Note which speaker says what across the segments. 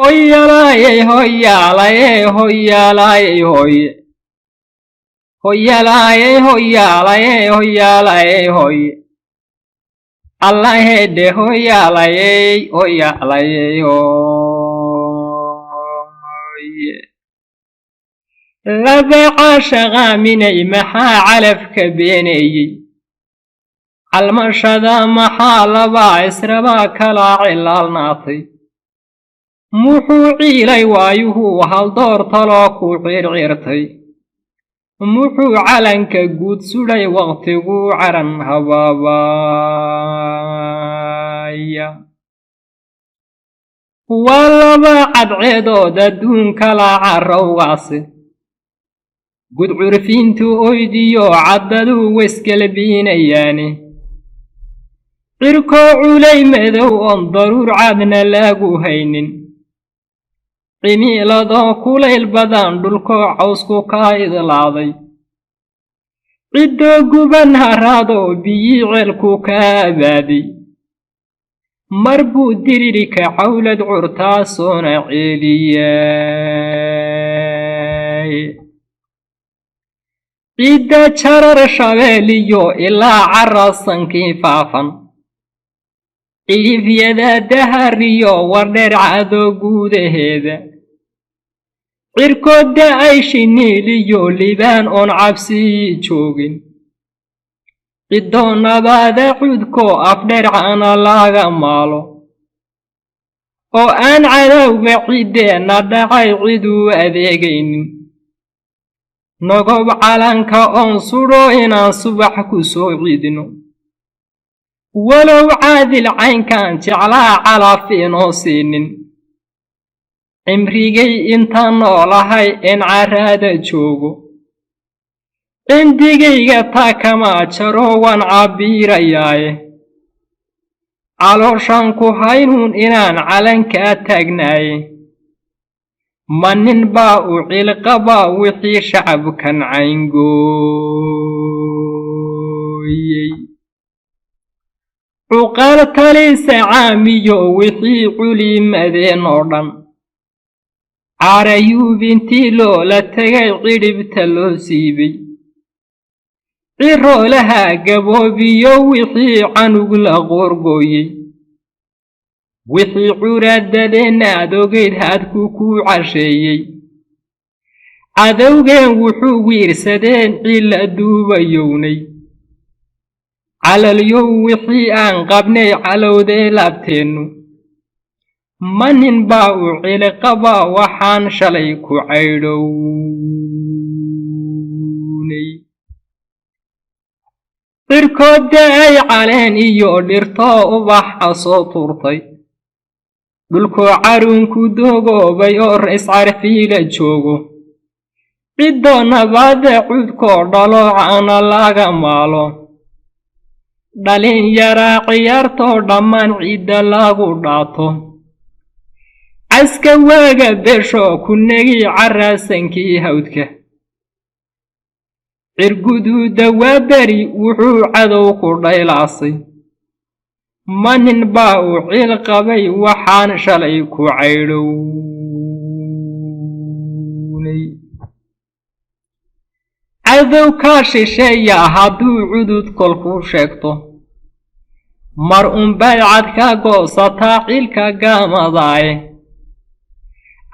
Speaker 1: hoyalaye hoyalaye hoyalaye hoy hoyalaye hoyalaye hoyalaye hoy allahe de hoyalaye hoyalaye hoy labaca shaqaaminay maxaa calafka beenayey calmashada maxaa labaa israbaa kalaa cilaalnaatay muxuu ciilay waayuhu haldoor taloo ku circirtay muxuu calanka guud sudhay waqtiguu caran habaabaya waa laba cadceedood adduunka la carrowgaasi gudcurfiintu oydiyo caddaduu wesgalbiinayaani cirkoo culay madow oon daruur cadna laagu haynin cimiiladoo kulayl badan dhulkoo cawsku kaa idlaaday ciddoo guban haraadoo biyii ceelku kaa abaaday mar buu dirirka cawlad curtaasoona ceeliyay cidda jarar shabeeliyo ilaa carrasankii faafan cidhifyada dahariyo wardheer cadoo guudaheeda cirkoodda ay shiniiliyo libaan oon cabsii joogin ciddoo nabaada cudkoo afdheercana laga maalo oo aan cadowga ciddeenna dhacay ciduu adeegaynin nogob calanka oon sudho inaan subax ku soo ciidno walow caadil caynkaan jeclaa calaf inoo siinin cimrigay intaan noolahay in carraada joogo cindigayga taa kama jaro waan cabbiirayaaye calooshaan ku haynuun inaan calankaa taagnaaye ma nin baa u cilqabaa wixii shacabkan cayngooyey cuqaal talisa caamiyo wixii culimadeen oo dhan carayuubintii loola tegay cidhibta loo siibay ciroolaha gaboobiyo wixii canug la qoorgooyey wixii curaadadeenna adogeyd hadku kuu casheeyey cadowgeen wuxuu wiirsadeen cilla duubayownay calalyow wixii aan qabnay calowdee laabteennu ma nin baa u ciliqabaa waxaan shalay ku caydhownay cirkoodda ay caleen iyo dhirtoo ubaxa soo tuurtay dhulkoo carunku dogoobay oo rays carfiila joogo ciddoo nabaada cudkoo dhaloocana laga maalo dhalin yaraa ciyaartoo dhammaan cidda lagu dhaato caska waaga beeshoo ku negi carraasankii hawdka cirguduuda waa beri wuxuu cadow ku dhaylaasay ma nin baa u cilqabay waxaan shalay ku caydhownay cadow kaa shisheeya hadduu cudud kolkuu sheegto mar unbay cad ka goosataa cilka gaamadaaye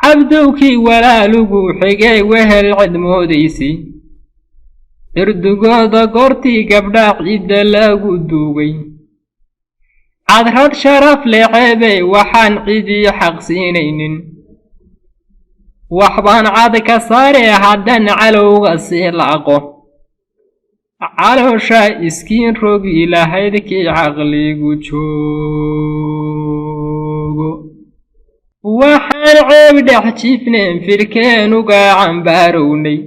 Speaker 1: cabdowkii walaalugu xigay wehel cidmoodaysi irdugooda goortii gabdhaa cidda lagu duugay cadrad sharaf leeceebay waxaan cidii xaqsiinaynin waxbaan cad ka saaree haddan calowga sii laaqo caloosha iskiin rogi lahayd kii caqligu joogo waxaan ceeb dhex jiifneen firkeenuga cambaarownay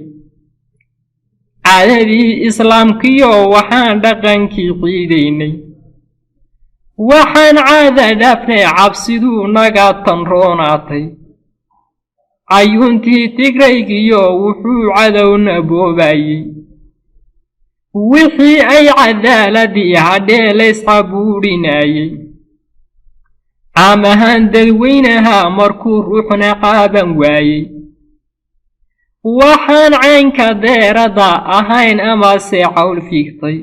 Speaker 1: caadadii islaamkiyo waxaan dhaqankii ciidaynay waxaan caada dhaafnay cabsiduu naga tanroonaatay cayuuntii tigraygiyo wuxuu cadowna boobayey wixii ay cadaaladii hadhee layscabuudhinayey caamahan dadweynaha markuu ruuxna qaaban waayey waxaan caynka deerada ahayn amase cawl fiigtay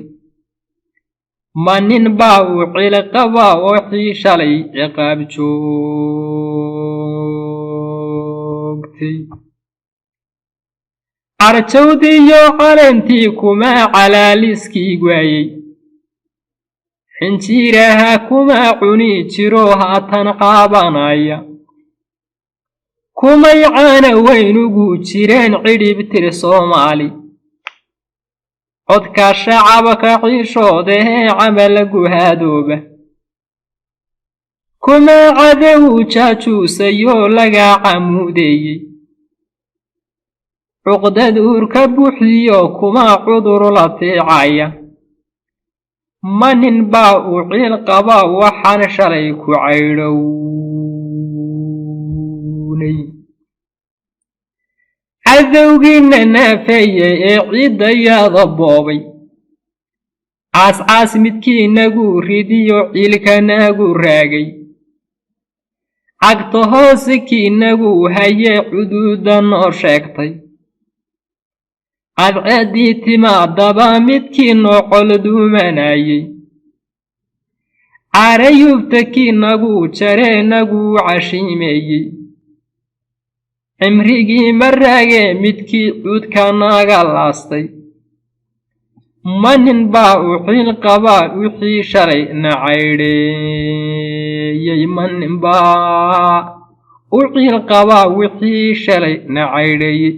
Speaker 1: ma nin baa u cilqaba wixii shalay ciqaab joogtay carjawdiyo calantii kuma calaaliskii waayey xinjiiraha kuma cuni jiro haatan qaabanaya kumay caana weynugu jireen cidhibtir Soomaali codka shacabka xiishoodee camal guhaadooba kuma cadow jaajuusayo laga camuudeeyey cuqdad uurka buuxiyo kuma cudur la tiicaya ma nin baa u ciil qaba waxaan shalay ku caydhownay cadowgiina naafeeyey ee ciidayaada boobay caascaas midkiinagu ridiyo ciilkanagu raagay cagta hoose kiinagu hayee cuduuda noo sheegtay cadceeddii timaadaba midkii noo col duumanayey carayubta kiinagu jareenagu cashiimeeyey cimrigii maraagee midkii cuudka naga laastay ma nin baa u ciil qaba wixii shalay na caydheeyey ma nin baa u ciil qaba wixii shalay na caydheeyey